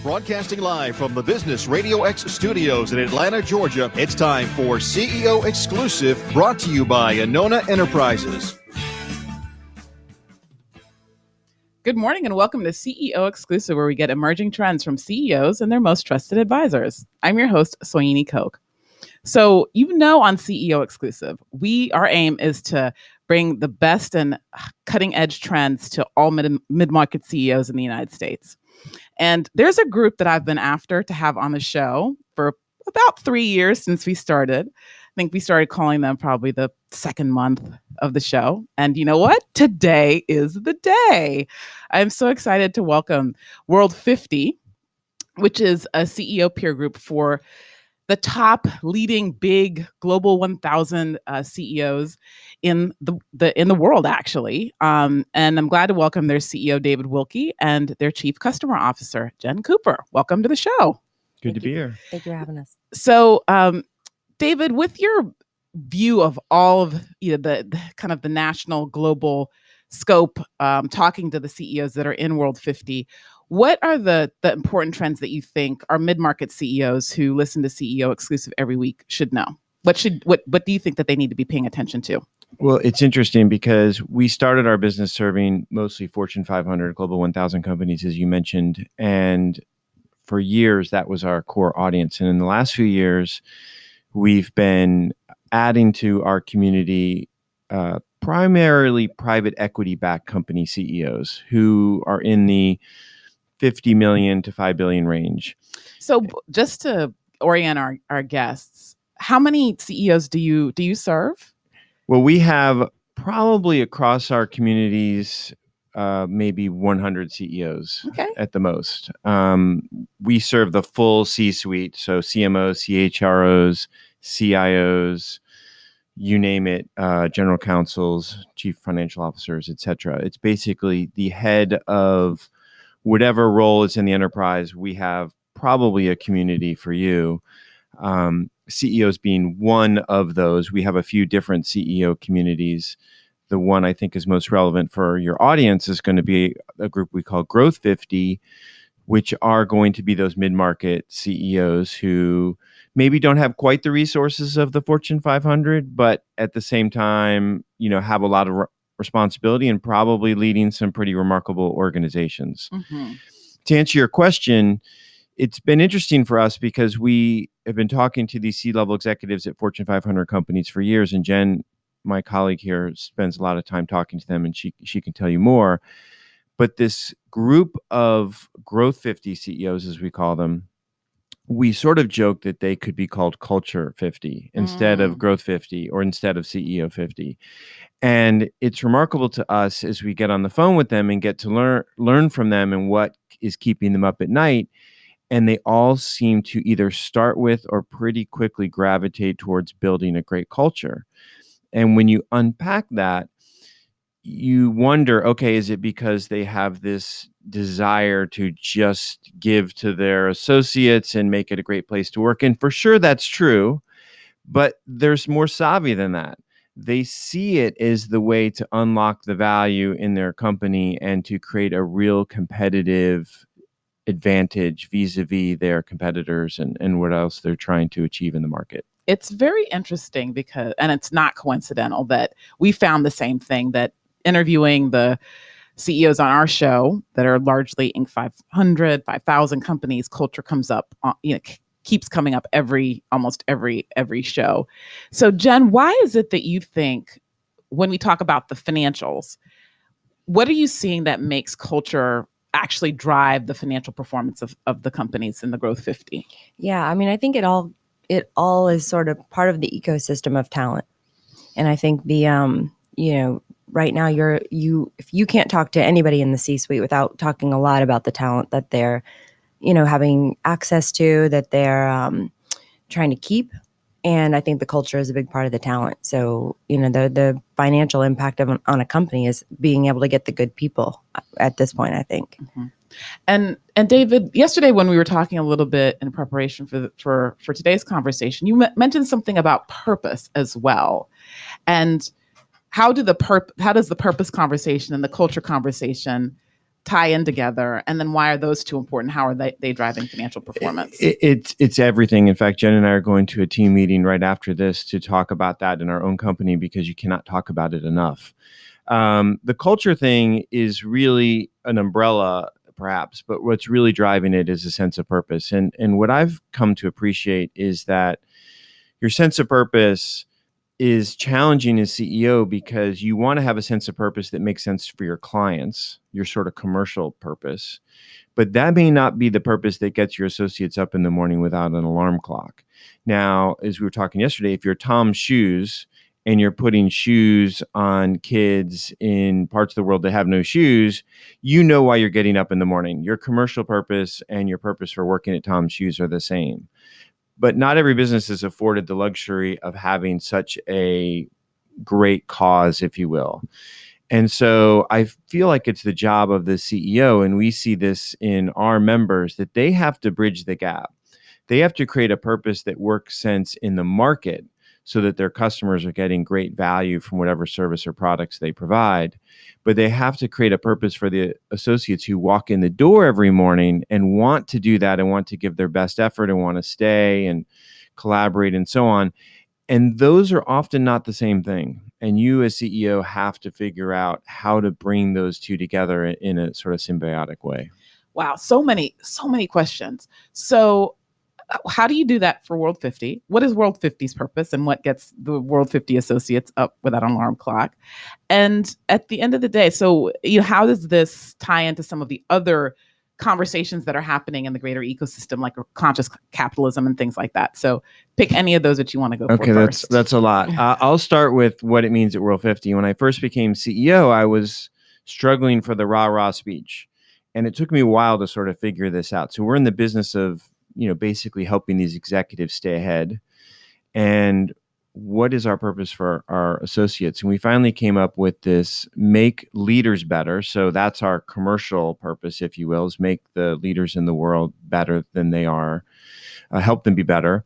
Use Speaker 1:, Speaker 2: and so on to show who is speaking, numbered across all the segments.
Speaker 1: Broadcasting live from the Business Radio X studios in Atlanta, Georgia, it's time for CEO Exclusive, brought to you by Anona Enterprises.
Speaker 2: Good morning and welcome to CEO Exclusive, where we get emerging trends from CEOs and their most trusted advisors. I'm your host, Soyini Koch. So, on CEO Exclusive, our aim is to bring the best and cutting edge trends to all mid-market CEOs in the United States. And there's a group that I've been after to have on the show for about 3 years since we started. I think we started calling them probably the second month of the show. And you know what? Today is the day. I'm so excited to welcome World 50, which is a CEO peer group for the top leading big global 1,000 CEOs in the world, actually. And I'm glad to welcome their CEO, David Wilkie, and their Chief Customer Officer, Jen Cooper. Welcome to the show.
Speaker 3: Good to be here.
Speaker 4: Thank you for having us.
Speaker 2: So, David, with your view of all of the kind of the national global scope, talking to the CEOs that are in World 50, what are the important trends that you think our mid-market CEOs who listen to CEO Exclusive every week should know? What do you think that they need to be paying attention to?
Speaker 3: Well, it's interesting because we started our business serving mostly Fortune 500, Global 1,000 companies, as you mentioned. And for years, that was our core audience. And in the last few years, we've been adding to our community primarily private equity-backed company CEOs who are in the 50 million to 5 billion range.
Speaker 2: So just to orient our guests, how many CEOs do you serve?
Speaker 3: Well, we have probably across our communities, maybe 100 CEOs at the most. We serve the full C-suite, so CMOs, CHROs, CIOs, you name it, general counsels, chief financial officers, et cetera. It's basically the head of whatever role is in the enterprise. We have probably a community for you. CEOs being one of those. We have a few different CEO communities. The one I think is most relevant for your audience is going to be a group we call Growth 50, which are going to be those mid-market CEOs who maybe don't have quite the resources of the Fortune 500, but at the same time, have a lot of responsibility and probably leading some pretty remarkable organizations. Mm-hmm. To answer your question, it's been interesting for us because we have been talking to these C-level executives at Fortune 500 companies for years. And Jen, my colleague here, spends a lot of time talking to them, and she can tell you more. But this group of Growth 50 CEOs, as we call them, we sort of joke that they could be called Culture 50 instead of Growth 50 or instead of CEO 50. And it's remarkable to us as we get on the phone with them and get to learn from them and what is keeping them up at night. And they all seem to either start with or pretty quickly gravitate towards building a great culture. And when you unpack that, you wonder, okay, is it because they have this desire to just give to their associates and make it a great place to work? And for sure, that's true. But there's more savvy than that. They see it as the way to unlock the value in their company and to create a real competitive advantage vis-a-vis their competitors and what else they're trying to achieve in the market.
Speaker 2: It's very interesting because, and it's not coincidental that we found the same thing, that interviewing the CEOs on our show that are largely Inc. 500, 5,000 companies, culture comes up, keeps coming up almost every show. So Jen, why is it that you think when we talk about the financials, what are you seeing that makes culture actually drive the financial performance of the companies in the Growth 50?
Speaker 4: Yeah, I mean, I think it all is sort of part of the ecosystem of talent. And I think right now if you can't talk to anybody in the C-suite without talking a lot about the talent that they're, having access to, that they're trying to keep. And I think the culture is a big part of the talent. So, the financial impact on a company is being able to get the good people at this point, I think.
Speaker 2: Mm-hmm. And David, yesterday when we were talking a little bit in preparation for today's conversation, you mentioned something about purpose as well. And how does the purpose conversation and the culture conversation tie in together? And then why are those two important? How are they driving financial performance?
Speaker 3: It's everything. In fact, Jen and I are going to a team meeting right after this to talk about that in our own company, because you cannot talk about it enough. The culture thing is really an umbrella, perhaps, but what's really driving it is a sense of purpose. And what I've come to appreciate is that your sense of purpose is challenging as CEO, because you want to have a sense of purpose that makes sense for your clients, your sort of commercial purpose. But that may not be the purpose that gets your associates up in the morning without an alarm clock. Now, as we were talking yesterday, if you're Tom's Shoes and you're putting shoes on kids in parts of the world that have no shoes, you know why you're getting up in the morning. Your commercial purpose and your purpose for working at Tom's Shoes are the same. But not every business is afforded the luxury of having such a great cause, if you will. And so I feel like it's the job of the CEO, and we see this in our members, that they have to bridge the gap. They have to create a purpose that works sense in the market so that their customers are getting great value from whatever service or products they provide. But they have to create a purpose for the associates who walk in the door every morning and want to do that and want to give their best effort and want to stay and collaborate and so on. And those are often not the same thing. And you as CEO have to figure out how to bring those two together in a sort of symbiotic way.
Speaker 2: Wow. So many questions. So how do you do that for World 50? What is World 50's purpose, and what gets the World 50 associates up without an alarm clock? And at the end of the day, so how does this tie into some of the other conversations that are happening in the greater ecosystem, like conscious capitalism and things like that? So pick any of those that you want to go for first.
Speaker 3: That's a lot. I'll start with what it means at World 50. When I first became CEO, I was struggling for the rah-rah speech. And it took me a while to sort of figure this out. So we're in the business of basically helping these executives stay ahead. And what is our purpose for our associates? And we finally came up with this: make leaders better. So that's our commercial purpose, if you will, is make the leaders in the world better than they are, help them be better.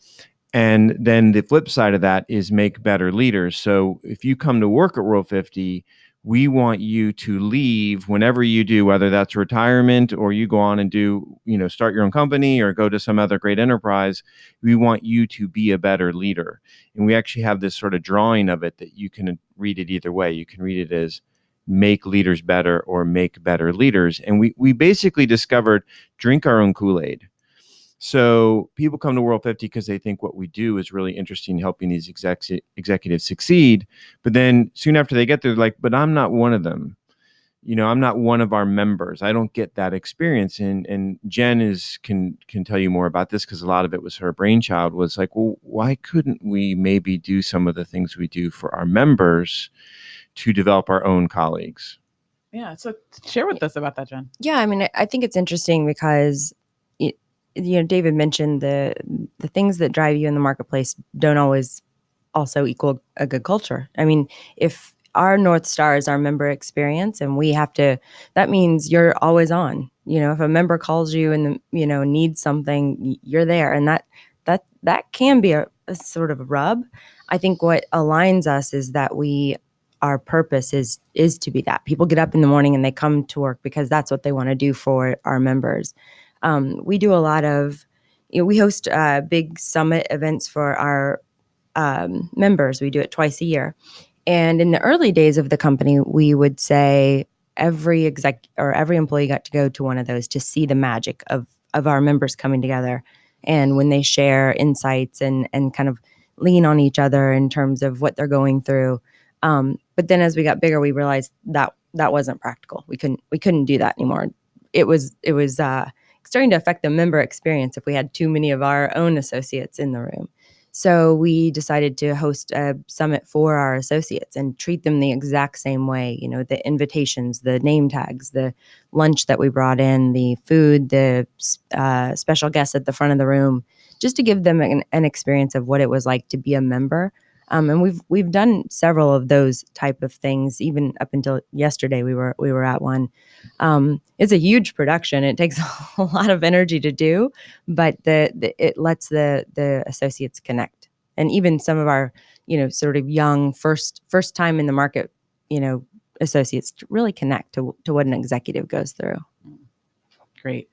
Speaker 3: And then the flip side of that is make better leaders. So if you come to work at World 50, we want you to leave whenever you do, whether that's retirement or you go on and do, start your own company or go to some other great enterprise. We want you to be a better leader. And we actually have this sort of drawing of it that you can read it either way. You can read it as make leaders better or make better leaders. And we basically discovered drink our own Kool-Aid. So people come to World 50 because they think what we do is really interesting, helping these executives succeed. But then soon after they get there, they're like, but I'm not one of them. I'm not one of our members. I don't get that experience. And Jen can tell you more about this, because a lot of it was her brainchild. Was like, well, why couldn't we maybe do some of the things we do for our members to develop our own colleagues?
Speaker 2: Yeah. So share with us about that, Jen.
Speaker 4: Yeah. I mean, I think it's interesting because David mentioned the things that drive you in the marketplace don't always also equal a good culture. I mean, if our North Star is our member experience, and we have to, that means you're always on. If a member calls you and needs something, you're there, and that can be a sort of a rub. I think what aligns us is that our purpose is to be that. People get up in the morning and they come to work because that's what they want to do for our members. We do a lot of, we host big summit events for our members. We do it twice a year. And in the early days of the company, we would say every employee got to go to one of those to see the magic of our members coming together. And when they share insights and kind of lean on each other in terms of what they're going through. But then as we got bigger, we realized that wasn't practical. We couldn't do that anymore. It was starting to affect the member experience if we had too many of our own associates in the room. So we decided to host a summit for our associates and treat them the exact same way. The invitations, the name tags, the lunch that we brought in, the food, the special guests at the front of the room, just to give them an experience of what it was like to be a member. And we've done several of those type of things. Even up until yesterday, we were at one. It's a huge production. It takes a lot of energy to do, but it lets the associates connect. And even some of our sort of young first time in the market associates to really connect to what an executive goes through.
Speaker 2: Great.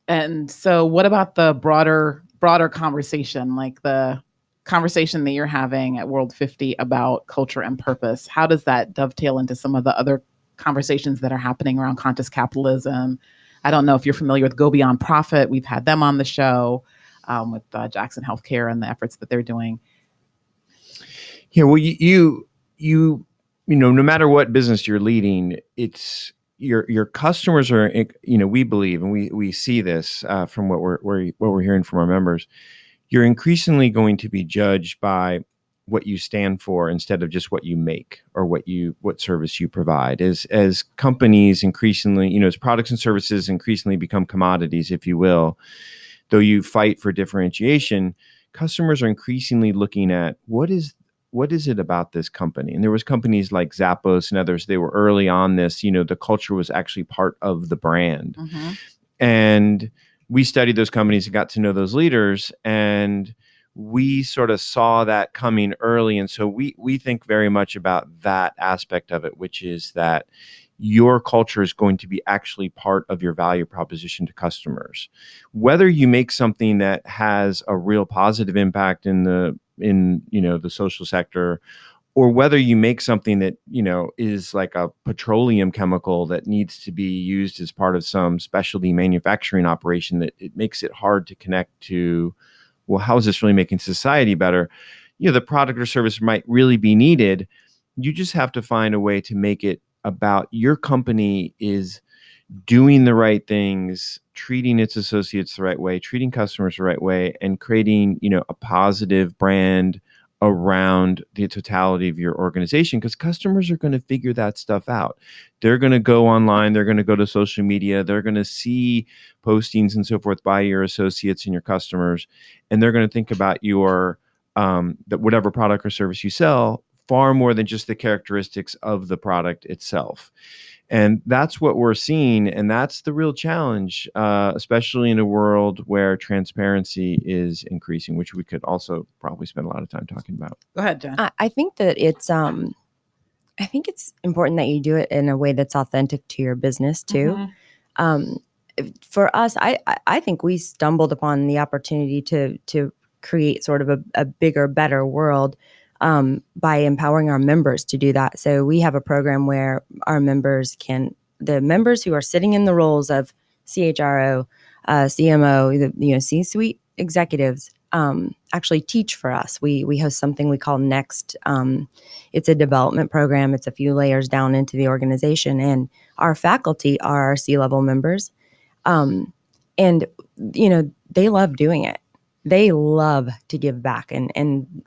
Speaker 2: And so what about the broader conversation, like the conversation that you're having at World 50 about culture and purpose? How does that dovetail into some of the other conversations that are happening around conscious capitalism? I don't know if you're familiar with Go Beyond Profit. We've had them on the show with Jackson Healthcare and the efforts that they're doing.
Speaker 3: Yeah, well, you know, no matter what business you're leading, it's your customers are, you know, we believe, and we see this from what we're hearing from our members. You're increasingly going to be judged by what you stand for instead of just what you make or what service you provide. As companies increasingly, you know, as products and services increasingly become commodities, if you will, though you fight for differentiation, customers are increasingly looking at what is it about this company? And there was companies like Zappos and others, they were early on this, you know, the culture was actually part of the brand.
Speaker 2: Mm-hmm.
Speaker 3: And we studied those companies and got to know those leaders, and we sort of saw that coming early. And so we think very much about that aspect of it, which is that your culture is going to be actually part of your value proposition to customers. Whether you make something that has a real positive impact in you know, the social sector, or whether you make something that, you know, is like a petroleum chemical that needs to be used as part of some specialty manufacturing operation, that it makes it hard to connect to, well, how is this really making society better? You know, the product or service might really be needed. You just have to find a way to make it about your company is doing the right things, treating its associates the right way, treating customers the right way, and creating, you know, a positive brand around the totality of your organization, because customers are going to figure that stuff out. They're going to go online, they're going to go to social media, they're going to see postings and so forth by your associates and your customers, and they're going to think about your that whatever product or service you sell far more than just the characteristics of the product itself. And that's what we're seeing. And that's the real challenge, especially in a world where transparency is increasing, which we could also probably spend a lot of time talking about.
Speaker 2: Go ahead, Jen.
Speaker 4: I think that it's important that you do it in a way that's authentic to your business too.
Speaker 2: Mm-hmm.
Speaker 4: For us, I think we stumbled upon the opportunity to create sort of a bigger, better world by empowering our members to do that. So we have a program where our members the members who are sitting in the roles of CHRO, CMO, you know, C-suite executives, actually teach for us. We host something we call Next. It's a development program. It's a few layers down into the organization, and our faculty are our C-level members. And, you know, they love doing it. They love to give back, and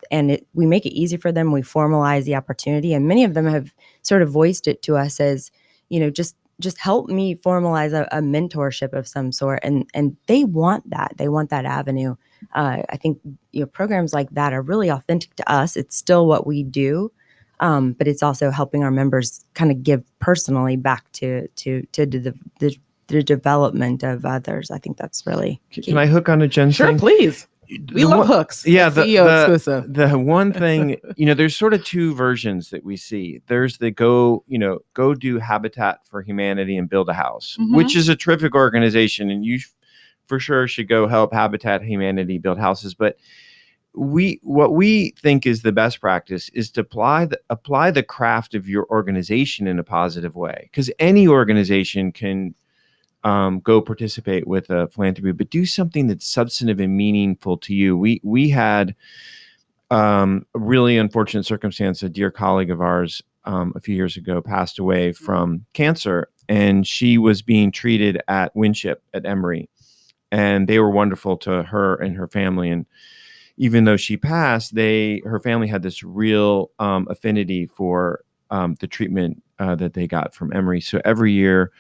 Speaker 4: we make it easy for them. We formalize the opportunity, and many of them have sort of voiced it to us as, you know, just help me formalize a mentorship of some sort, and they want that. They want that avenue. I think, you know, programs like that are really authentic to us. It's still what we do, but it's also helping our members kind of give personally back to the development of others. I think that's really key.
Speaker 3: Can I hook on a Jen
Speaker 2: Sure,
Speaker 3: thing?
Speaker 2: please. We love hooks.
Speaker 3: Yeah,
Speaker 2: CEO exclusive.
Speaker 3: The one thing, you know, there's sort of two versions that we see. There's the go do Habitat for Humanity and build a house,
Speaker 2: Mm-hmm.
Speaker 3: which is a terrific organization, and you for sure should go help Habitat Humanity build houses. But what we think is the best practice is to apply the craft of your organization in a positive way, because any organization can go participate with a philanthropy, but do something that's substantive and meaningful to you. We had a really unfortunate circumstance. A dear colleague of ours a few years ago passed away from cancer, and she was being treated at Winship at Emory, and they were wonderful to her and her family. And even though she passed, her family had this real affinity for the treatment that they got from Emory. So every year,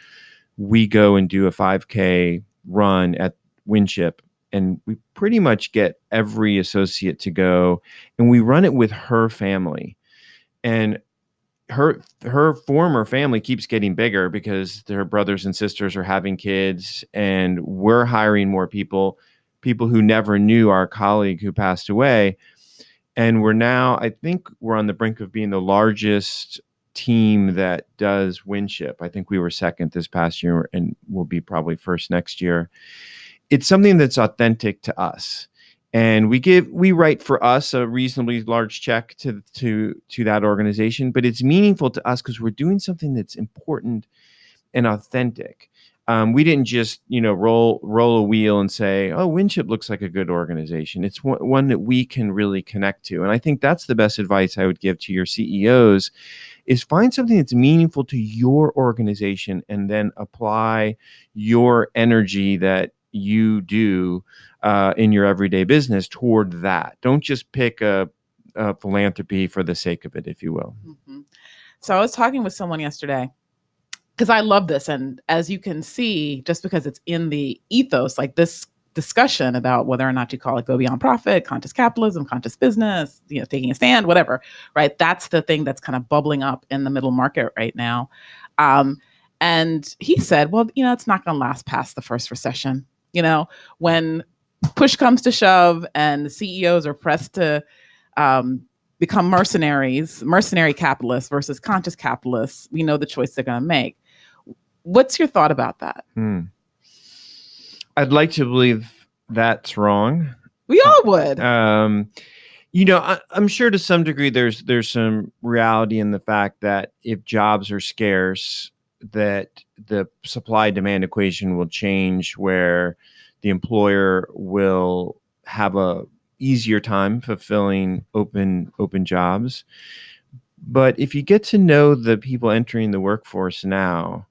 Speaker 3: we go and do a 5K run at Winship, and we pretty much get every associate to go, and we run it with her family. And her former family keeps getting bigger because their brothers and sisters are having kids, and we're hiring more people who never knew our colleague who passed away. And I think we're on the brink of being the largest team that does Winship. I think we were second this past year and we'll be probably first next year. It's something that's authentic to us. And we write for us a reasonably large check to that organization, but it's meaningful to us because we're doing something that's important and authentic. We didn't just, roll a wheel and say, oh, Winship looks like a good organization. It's one that we can really connect to. And I think that's the best advice I would give to your CEOs is find something that's meaningful to your organization and then apply your energy that you do in your everyday business toward that. Don't just pick a philanthropy for the sake of it, if you will.
Speaker 2: Mm-hmm. So I was talking with someone yesterday because I love this. And as you can see, just because it's in the ethos, like this discussion about whether or not you call it go beyond profit, conscious capitalism, conscious business, taking a stand, whatever, right? That's the thing that's kind of bubbling up in the middle market right now. And he said, well, it's not going to last past the first recession. When push comes to shove and the CEOs are pressed to become mercenary capitalists versus conscious capitalists, we know the choice they're going to make. What's your thought about that?
Speaker 3: I'd like to believe that's wrong.
Speaker 2: We all would.
Speaker 3: I'm sure to some degree there's some reality in the fact that if jobs are scarce, that the supply-demand equation will change where the employer will have a easier time fulfilling open jobs. But if you get to know the people entering the workforce now,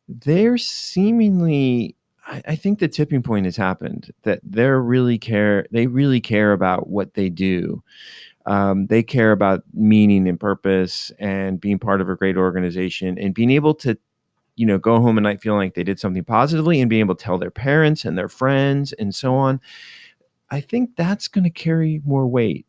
Speaker 3: they're seemingly, I think the tipping point has happened, that they really care about what they do. They care about meaning and purpose and being part of a great organization and being able to, go home at night feeling like they did something positively and being able to tell their parents and their friends and so on. I think that's going to carry more weight.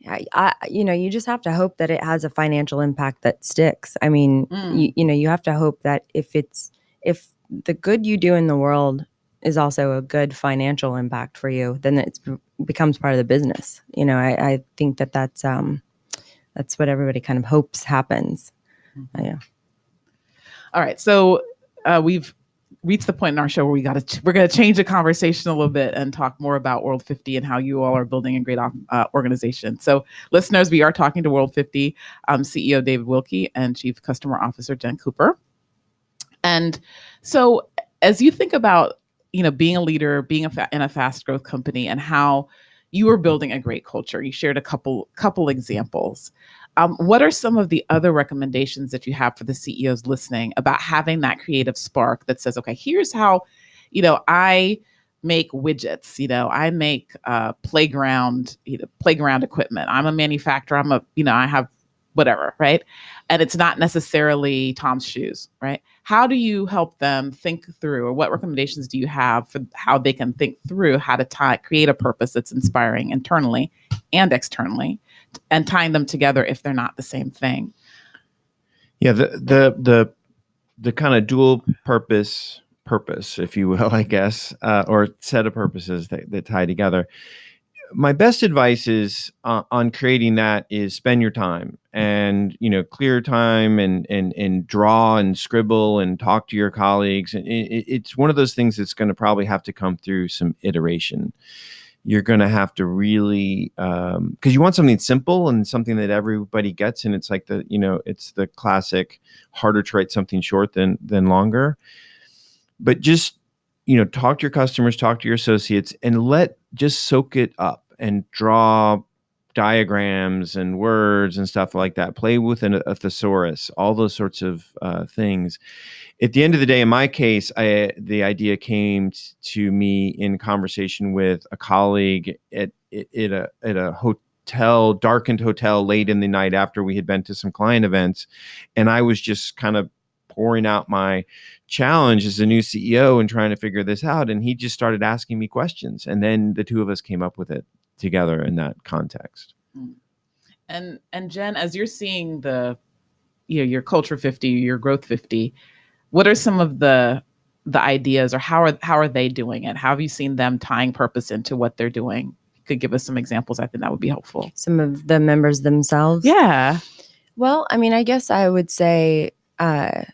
Speaker 4: You just have to hope that it has a financial impact that sticks. I mean, you have to hope that if the good you do in the world is also a good financial impact for you, then it becomes part of the business. I think that's what everybody kind of hopes happens.
Speaker 2: Mm-hmm.
Speaker 4: Yeah.
Speaker 2: All right. So we've reached the point in our show where we're going to change the conversation a little bit and talk more about World 50 and how you all are building a great organization. So listeners, we are talking to World 50 CEO David Wilkie and Chief Customer Officer Jen Cooper. And so as you think about, being a leader, being in a fast growth company and how you are building a great culture, you shared a couple examples. What are some of the other recommendations that you have for the CEOs listening about having that creative spark that says, okay, here's how, I make widgets, I make playground equipment. I'm a manufacturer. I have whatever, right? And it's not necessarily Tom's shoes, right? How do you help them think through, or what recommendations do you have for how they can think through how to create a purpose that's inspiring internally and externally, and tying them together if they're not the same thing?
Speaker 3: Yeah, the kind of dual purpose, if you will, I guess, or set of purposes that tie together. My best advice is on creating that is spend your time and, clear time and draw and scribble and talk to your colleagues. And it's one of those things that's going to probably have to come through some iteration. You're going to have to really, because you want something simple and something that everybody gets. And it's like it's the classic harder to write something short than longer. But just, talk to your customers, talk to your associates, and just soak it up and draw diagrams and words and stuff like that. Play with a thesaurus, all those sorts of things. At the end of the day, in my case, the idea came to me in conversation with a colleague at a hotel, darkened hotel late in the night after we had been to some client events. And I was just kind of pouring out my challenge as a new CEO and trying to figure this out. And he just started asking me questions. And then the two of us came up with it together in that context.
Speaker 2: And Jen, as you're seeing your Culture 50, your Growth 50, what are some of the ideas, or how are they doing it? How have you seen them tying purpose into what they're doing? You could give us some examples. I think that would be helpful.
Speaker 4: Some of the members themselves?
Speaker 2: Yeah.
Speaker 4: Well, I mean, I guess I would say, I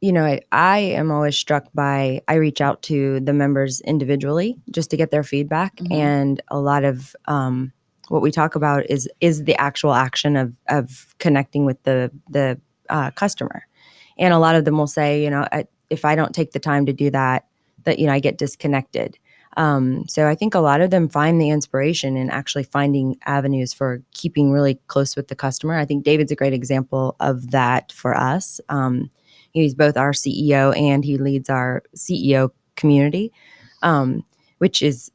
Speaker 4: am always struck by, I reach out to the members individually just to get their feedback.
Speaker 2: Mhm.
Speaker 4: And a lot of what we talk about is the actual action of connecting with the customer. And a lot of them will say, if I don't take the time to do that, I get disconnected. So I think a lot of them find the inspiration in actually finding avenues for keeping really close with the customer. I think David's a great example of that for us. He's both our CEO and he leads our CEO community, which is,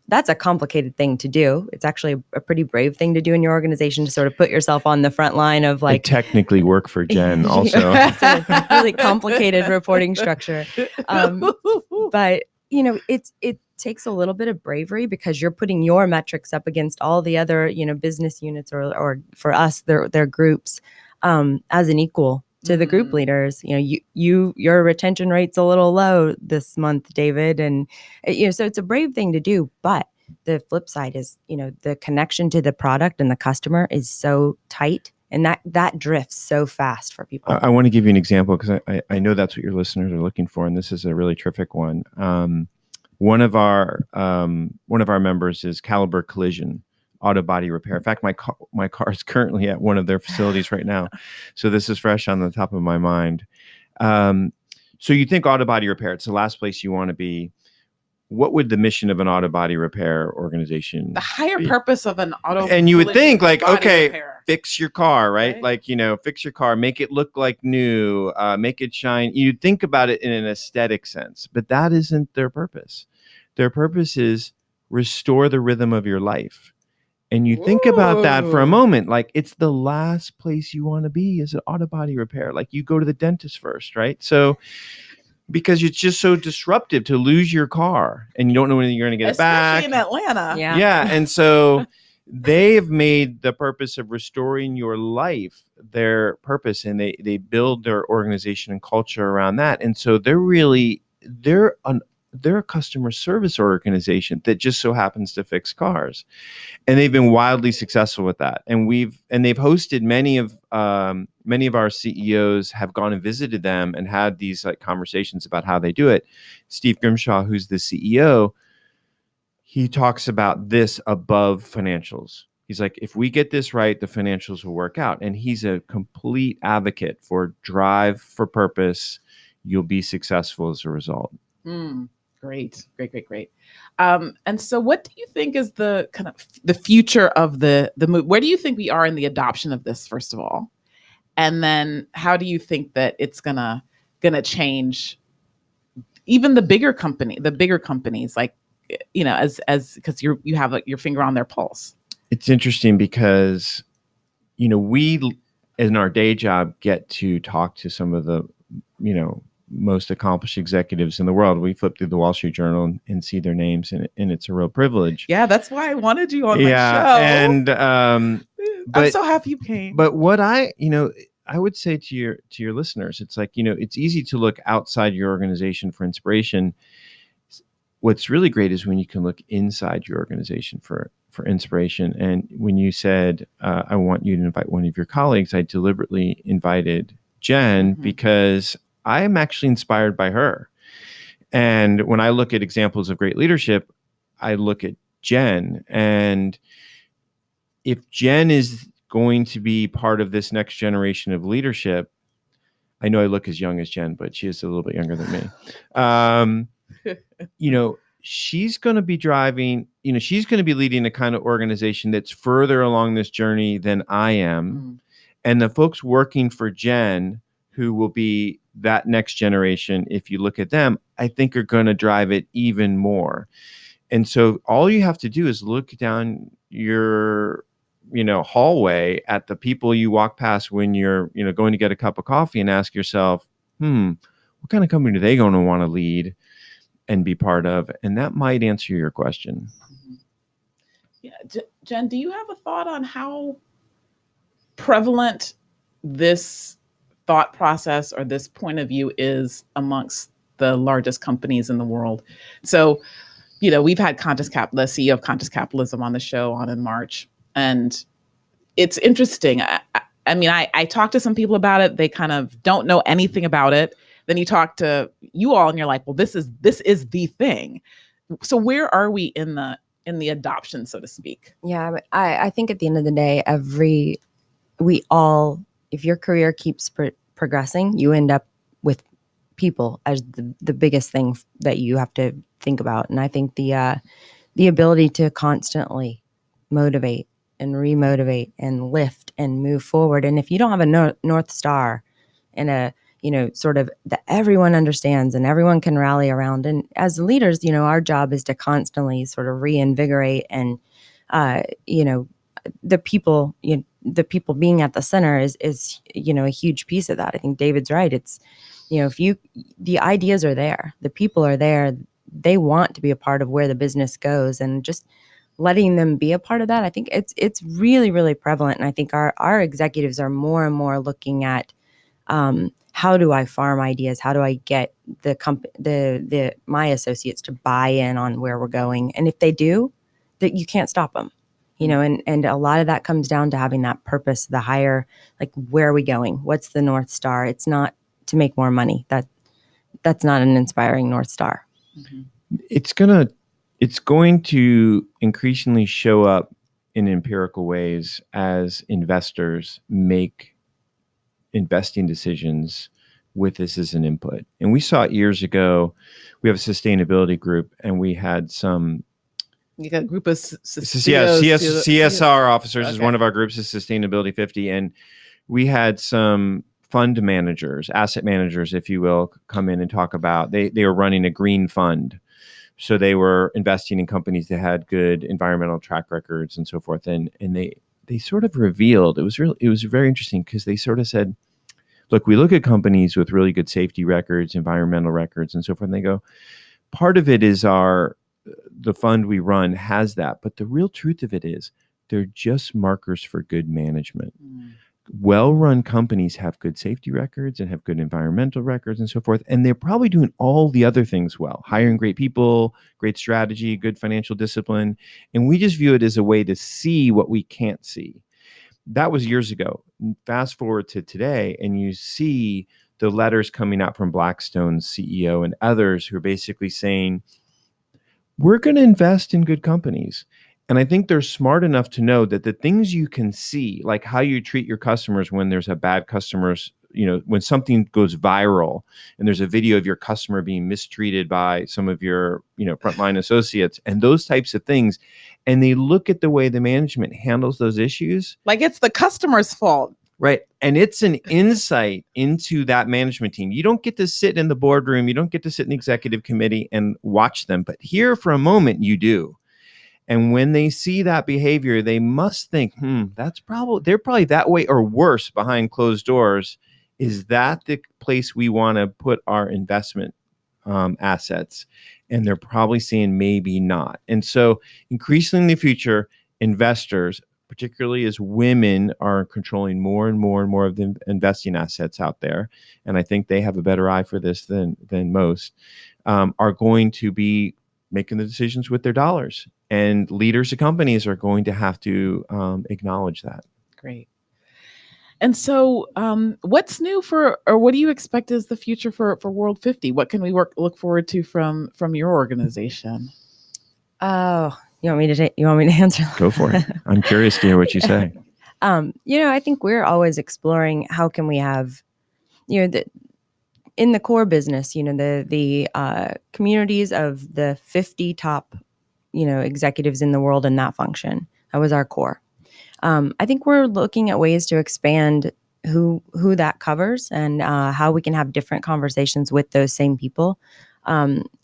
Speaker 4: that's a complicated thing to do. It's actually a pretty brave thing to do in your organization, to sort of put yourself on the front line of
Speaker 3: I technically work for Jen also.
Speaker 4: It's a really complicated reporting structure. But it takes a little bit of bravery because you're putting your metrics up against all the other, business units or for us, their groups, as an equal to the group leaders. Your retention rate's a little low this month, David. And, so it's a brave thing to do. But the flip side is, the connection to the product and the customer is so tight. And that drifts so fast for people.
Speaker 3: I want to give you an example because I know that's what your listeners are looking for, and this is a really terrific one. One of our members is Caliber Collision Auto Body Repair. In fact, my car is currently at one of their facilities right now, so this is fresh on the top of my mind. So you think auto body repair? It's the last place you want to be. What would the mission of an auto body repair organization?
Speaker 2: The higher purpose of an auto,
Speaker 3: and you would think like, okay,
Speaker 2: repair.
Speaker 3: Fix your car, right? Like, fix your car, make it look like new, make it shine. You think about it in an aesthetic sense, but that isn't their purpose. Their purpose is restore the rhythm of your life. And you think about that for a moment, like it's the last place you want to be is an auto body repair. Like you go to the dentist first, right? So because it's just so disruptive to lose your car and you don't know when you're going to get it back.
Speaker 2: Especially in Atlanta.
Speaker 4: Yeah.
Speaker 3: And so they've made the purpose of restoring your life their purpose, and they build their organization and culture around that. And so they're a customer service organization that just so happens to fix cars, and they've been wildly successful with that. And they've hosted many of our CEOs have gone and visited them and had these like conversations about how they do it. Steve Grimshaw, who's the CEO, he talks about this above financials. He's like, if we get this right, the financials will work out. And he's a complete advocate for drive for purpose. You'll be successful as a result.
Speaker 2: Great. And so what do you think is the kind of the future of the move? Where do you think we are in the adoption of this, first of all? And then how do you think that it's gonna change even the bigger companies, like, as because you have your finger on their pulse?
Speaker 3: It's interesting because, we in our day job get to talk to some of the, most accomplished executives in the world. We flip through the Wall Street Journal and see their names, and it's a real privilege.
Speaker 2: Yeah, that's why I wanted you on my show.
Speaker 3: And
Speaker 2: I'm so happy you came.
Speaker 3: But what I would say to your listeners, it's like, it's easy to look outside your organization for inspiration. What's really great is when you can look inside your organization for inspiration. And when you said, I want you to invite one of your colleagues, I deliberately invited Jen because I am actually inspired by her. And when I look at examples of great leadership, I look at Jen. And if Jen is going to be part of this next generation of leadership, I know I look as young as Jen, but she is a little bit younger than me. She's going to be driving, she's going to be leading a kind of organization that's further along this journey than I am. And the folks working for Jen, who will be that next generation, if you look at them, I think are going to drive it even more. And so all you have to do is look down your, hallway at the people you walk past when you're, going to get a cup of coffee and ask yourself, what kind of company are they going to want to lead and be part of? And that might answer your question.
Speaker 2: Yeah. Jen, do you have a thought on how prevalent this thought process or this point of view is amongst the largest companies in the world? So, we've had the CEO of Conscious Capitalism on the show in March, and it's interesting. I mean, I talked to some people about it. They kind of don't know anything about it. Then you talk to you all and you're like, well, this is the thing. So where are we in the adoption, so to speak?
Speaker 4: Yeah, I think at the end of the day, if your career keeps progressing, you end up with people as the biggest thing that you have to think about. And I think the ability to constantly motivate and remotivate and lift and move forward. And if you don't have a North Star and a, sort of that everyone understands and everyone can rally around. And as leaders, our job is to constantly sort of reinvigorate and, the people being at the center is a huge piece of that. I think David's right. It's, the ideas are there, the people are there, they want to be a part of where the business goes, and just letting them be a part of that. I think it's really, really prevalent. And I think our executives are more and more looking at, how do I farm ideas? How do I get my associates to buy in on where we're going? And if they do, that you can't stop them, and a lot of that comes down to having that purpose, the higher, like, where are we going? What's the North Star? It's not to make more money. That's not an inspiring North Star.
Speaker 2: Mm-hmm.
Speaker 3: It's going to increasingly show up in empirical ways as investors make investing decisions with this as an input. And we saw it years ago. We have a sustainability group, and we had some.
Speaker 2: You got a group of
Speaker 3: CSR officers is
Speaker 2: Okay.
Speaker 3: one of our groups, is Sustainability 50, and we had some fund managers, asset managers, if you will, come in and talk about they were running a green fund. So they were investing in companies that had good environmental track records and so forth. And they sort of revealed, it was very interesting, because they sort of said, look, we look at companies with really good safety records, environmental records, and so forth. And they go, part of it is the fund we run has that. But the real truth of it is they're just markers for good management. Mm. Well-run companies have good safety records and have good environmental records and so forth. And they're probably doing all the other things well, hiring great people, great strategy, good financial discipline. And we just view it as a way to see what we can't see. That was years ago. Fast forward to today, and you see the letters coming out from Blackstone's CEO and others who are basically saying, we're going to invest in good companies. And I think they're smart enough to know that the things you can see, like how you treat your customers when there's a bad customer's, when something goes viral and there's a video of your customer being mistreated by some of your, frontline associates and those types of things. And they look at the way the management handles those issues.
Speaker 2: Like it's the customer's fault.
Speaker 3: Right. And it's an insight into that management team. You don't get to sit in the boardroom. You don't get to sit in the executive committee and watch them. But here for a moment, you do. And when they see that behavior, they must think, they're probably that way or worse behind closed doors. Is that the place we want to put our investment assets? And they're probably saying maybe not. And so increasingly in the future, investors, particularly as women are controlling more and more and more of the investing assets out there, and I think they have a better eye for this than most, are going to be making the decisions with their dollars. And leaders of companies are going to have to acknowledge that.
Speaker 2: Great. And so what's new or what do you expect is the future for World 50? What can we look forward to from your organization?
Speaker 4: Oh, you want me to answer that?
Speaker 3: Go for it. I'm curious to hear what you say.
Speaker 4: I think we're always exploring how can we have, in the core business, the communities of the 50 top, executives in the world in that function. That was our core. I think we're looking at ways to expand who that covers and how we can have different conversations with those same people.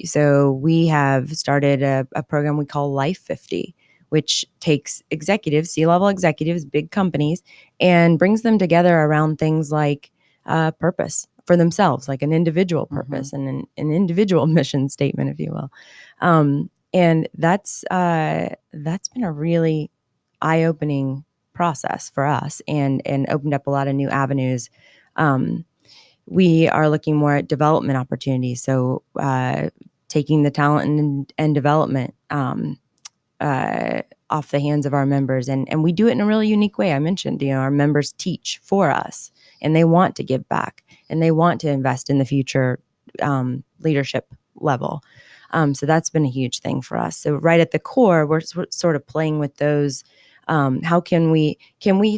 Speaker 4: So we have started a program we call Life 50, which takes executives, C-level executives, big companies, and brings them together around things like purpose for themselves, like an individual purpose and an individual mission statement, if you will. And that's been a really eye-opening process for us and opened up a lot of new avenues. We are looking more at development opportunities. So taking the talent and development off the hands of our members. And we do it in a really unique way. I mentioned, our members teach for us, and they want to give back, and they want to invest in the future leadership level. So that's been a huge thing for us. So right at the core, we're sort of playing with those. How can we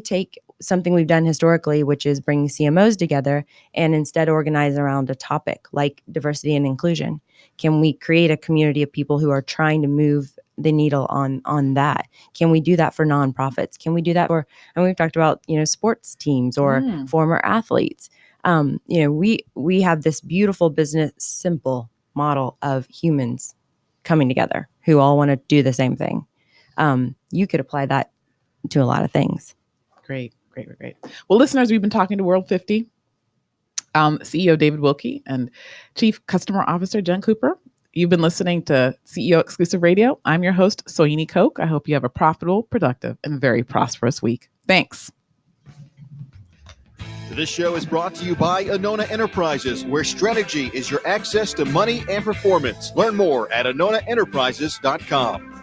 Speaker 4: take something we've done historically, which is bringing CMOs together, and instead organize around a topic like diversity and inclusion? Can we create a community of people who are trying to move the needle on that? Can we do that for nonprofits? Can we do that for, and we've talked about, sports teams or former athletes. We have this beautiful business simple model of humans coming together who all want to do the same thing. You could apply that to a lot of things.
Speaker 2: Great. Well, listeners, we've been talking to World 50 CEO David Wilkie and Chief Customer Officer Jen Cooper. You've been listening to CEO Exclusive Radio. I'm your host, Soyini Koch. I hope you have a profitable, productive, and very prosperous week. Thanks.
Speaker 1: This show is brought to you by Anona Enterprises, where strategy is your access to money and performance. Learn more at AnonaEnterprises.com.